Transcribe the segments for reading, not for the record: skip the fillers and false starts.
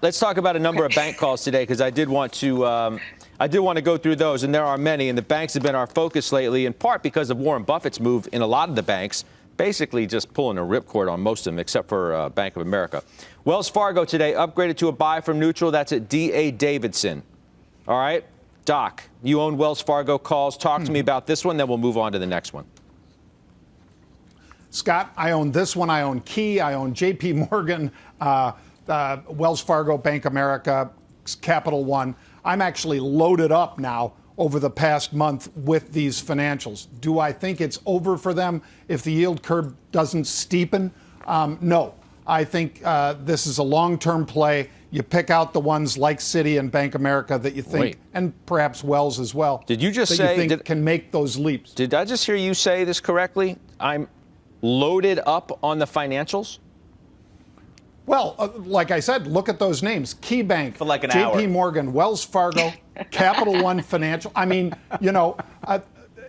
let's talk about a number of bank calls today, because I did want to go through those, and there are many. And the banks have been our focus lately, in part because of Warren Buffett's move in a lot of the banks, basically just pulling a ripcord on most of them, except for Bank of America. Wells Fargo today upgraded to a buy from neutral. That's at D.A. Davidson. All right, Doc, you own Wells Fargo calls. Talk to me about this one, then we'll move on to the next one. Scott, I own this one. I own Key. I own JPMorgan, Wells Fargo, Bank America, Capital One. I'm actually loaded up now over the past month with these financials. Do I think it's over for them if the yield curve doesn't steepen? No. I think this is a long-term play. You pick out the ones like Citi and Bank America that you think, and perhaps Wells as well. Did you just that say you think can make those leaps? Did I just hear you say this correctly? I'm loaded up on the financials? Well, like I said, look at those names. KeyBank, for like an hour. JPMorgan, Wells Fargo, Capital One Financial. I mean, you know,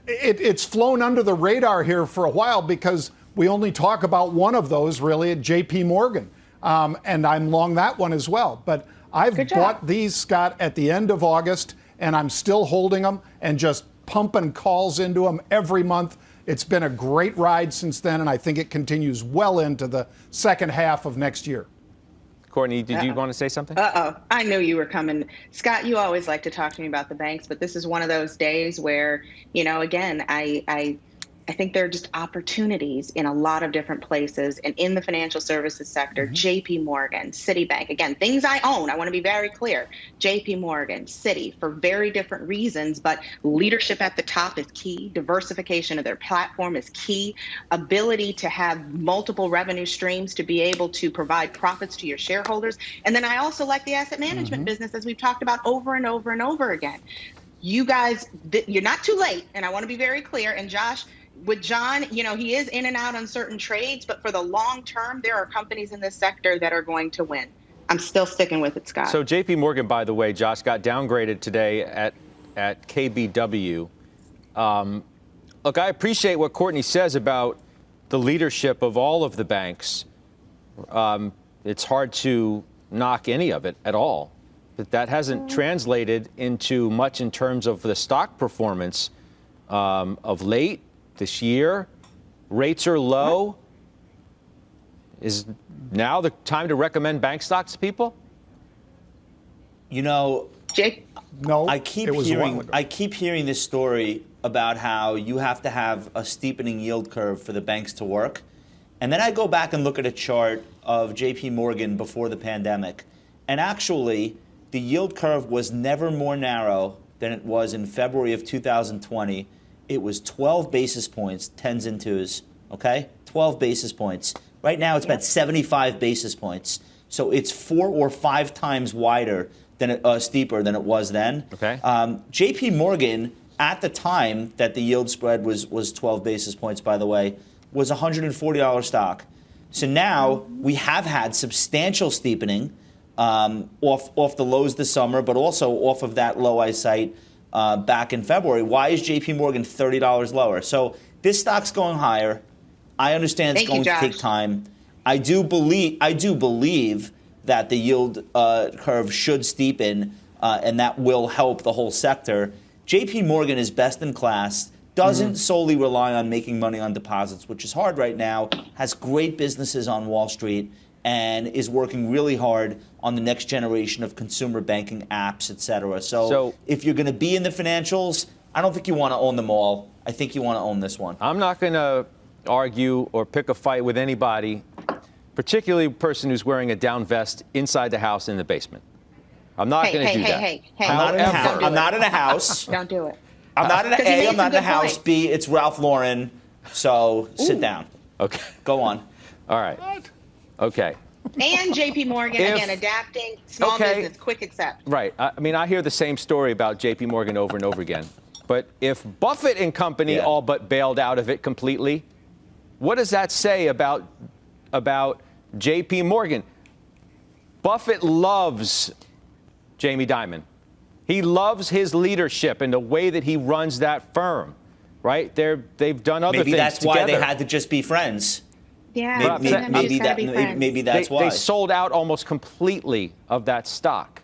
it's flown under the radar here for a while because we only talk about one of those really at JPMorgan. And I'm long that one as well. But I've bought these, Scott, at the end of August, and I'm still holding them and just pumping calls into them every month. It's been a great ride since then, and I think it continues well into the second half of next year. Courtney, did you want to say something? I knew you were coming. Scott, you always like to talk to me about the banks, but this is one of those days where, you know, again, I think there are just opportunities in a lot of different places and in the financial services sector. JPMorgan, Citibank, again, things I own. I want to be very clear. JPMorgan, Citi, for very different reasons, but leadership at the top is key. Diversification of their platform is key. Ability to have multiple revenue streams to be able to provide profits to your shareholders. And then I also like the asset management business, as we've talked about over and over and over again. You guys, you're not too late, and I want to be very clear. And Josh, with John, you know, he is in and out on certain trades, but for the long term, there are companies in this sector that are going to win. I'm still sticking with it, Scott. So JPMorgan, by the way, Josh, got downgraded today at KBW. Look, I appreciate what Courtney says about the leadership of all of the banks. It's hard to knock any of it at all, but that hasn't translated into much in terms of the stock performance of late. This year, rates are low. Is now the time to recommend bank stocks to people? You know, Jake? No, I keep hearing this story about how you have to have a steepening yield curve for the banks to work. And then I go back and look at a chart of JPMorgan before the pandemic. And actually, the yield curve was never more narrow than it was in February of 2020. It was 12 basis points, 10s and 2s, okay? 12 basis points. Right now, it's about 75 basis points. So it's 4 or 5 times wider than steeper than it was then. Okay. JPMorgan, at the time that the yield spread was 12 basis points, by the way, was a $140 stock. So now we have had substantial steepening off the lows this summer, but also off of that low I cite back in February. Why is JPMorgan $30 lower? So this stock's going higher. I understand it's going to take time. I do believe that the yield curve should steepen, and that will help the whole sector. JPMorgan is best in class, doesn't solely rely on making money on deposits, which is hard right now, has great businesses on Wall Street, and is working really hard on the next generation of consumer banking apps, et cetera. So if you're going to be in the financials, I don't think you want to own them all. I think you want to own this one. I'm not going to argue or pick a fight with anybody, particularly a person who's wearing a down vest inside the house in the basement. I'm not going to do that. Hey. I'm not in a house. Don't do it. I'm not in a. I'm not in a house. B, it's Ralph Lauren. So sit down. Okay. Go on. All right. Okay. And JPMorgan, again, adapting, small business, quick accept. Right. I mean, I hear the same story about JPMorgan over and over again. But if Buffett and company all but bailed out of it completely, what does that say about JPMorgan? Buffett loves Jamie Dimon. He loves his leadership and the way that he runs that firm, right? They've done other things Maybe that's together. why they had to just be friends. Yeah, maybe that's why. They sold out almost completely of that stock.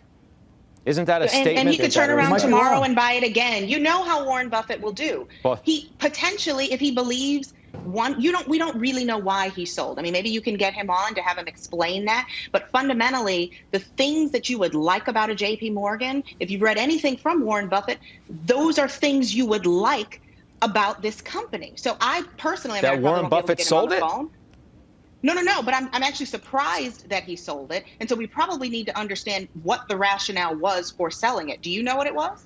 Isn't that a statement? And he could turn around tomorrow wrong. and buy it again. You know how Warren Buffett will do. Well, He potentially, if he believes we don't really know why he sold. I mean, maybe you can get him on to have him explain that. But fundamentally, the things that you would like about a JPMorgan, if you've read anything from Warren Buffett, those are things you would like about this company. So I personally, that Warren Buffett sold it? No. But I'm actually surprised that he sold it. And so we probably need to understand what the rationale was for selling it. Do you know what it was?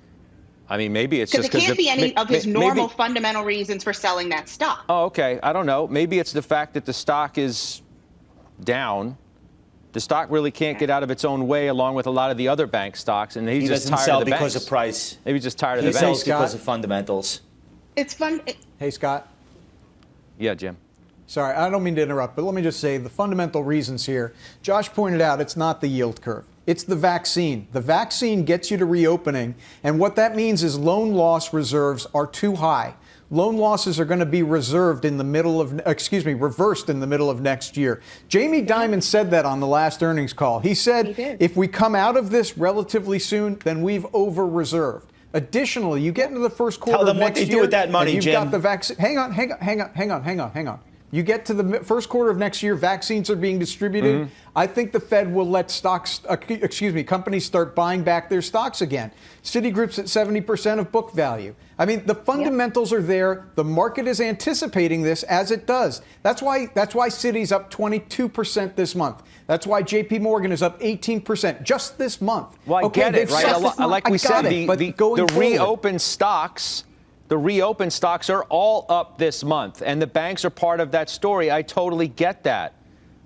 I mean, maybe it's just because it can't be any of his normal maybe, fundamental reasons for selling that stock. Oh, okay. I don't know. Maybe it's the fact that the stock is down. The stock really can't get out of its own way, along with a lot of the other bank stocks, and he's just tired of the banks. He doesn't sell because of price. Maybe he's just tired of the banks. He banks. sells because of fundamentals. It's fun. Hey, Scott. Yeah, Jim. Sorry, I don't mean to interrupt, but let me just say the fundamental reasons here. Josh pointed out it's not the yield curve. It's the vaccine. The vaccine gets you to reopening, and what that means is loan loss reserves are too high. Loan losses are going to be reversed in the middle of next year. Jamie Dimon said that on the last earnings call. He said, if we come out of this relatively soon, then we've over-reserved. Additionally, you get into the first quarter of next year. Tell them what they do with that money, you've Jim. got the vaccine. Hang on. You get to the first quarter of next year, vaccines are being distributed. Mm-hmm. I think the Fed will let companies start buying back their stocks again. Citigroup's at 70% of book value. I mean, the fundamentals are there. The market is anticipating this as it does. That's why Citi's up 22% this month. That's why JPMorgan is up 18% just this month. Well, I get it, right? Like we said, the reopened stocks. The reopened stocks are all up this month, and the banks are part of that story. I totally get that.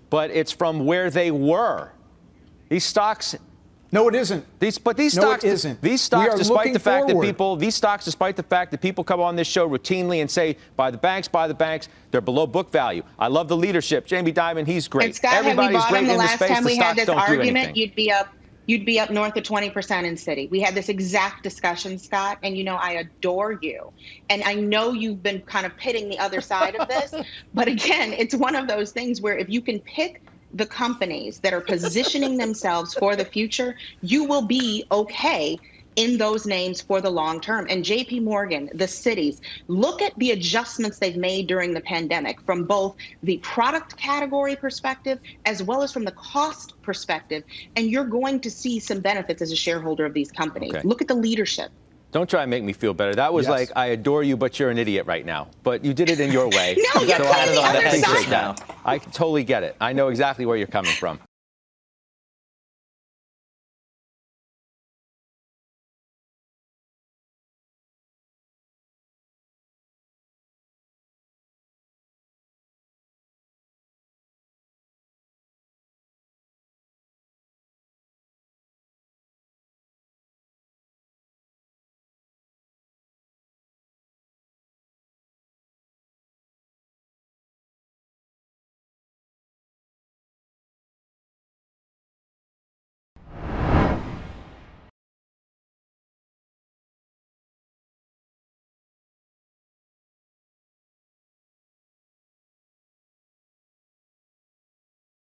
But it's from where they were. These stocks. No, it isn't. These stocks, despite the fact that people come on this show routinely and say, buy the banks, they're below book value. I love the leadership. Jamie Dimon, he's great. And Scott, everybody's great in the space. The stocks don't do anything. You'd be up north of 20% in Citi. We had this exact discussion, Scott, and I adore you. And I know you've been kind of pitting the other side of this. But again, it's one of those things where if you can pick the companies that are positioning themselves for the future, you will be okay in those names for the long term. And JPMorgan, the Citis, look at the adjustments they've made during the pandemic from both the product category perspective as well as from the cost perspective. And you're going to see some benefits as a shareholder of these companies. Okay. Look at the leadership. Don't try and make me feel better. That was like, I adore you, but you're an idiot right now. But you did it in your way. No, you're playing the other side now. I totally get it. I know exactly where you're coming from.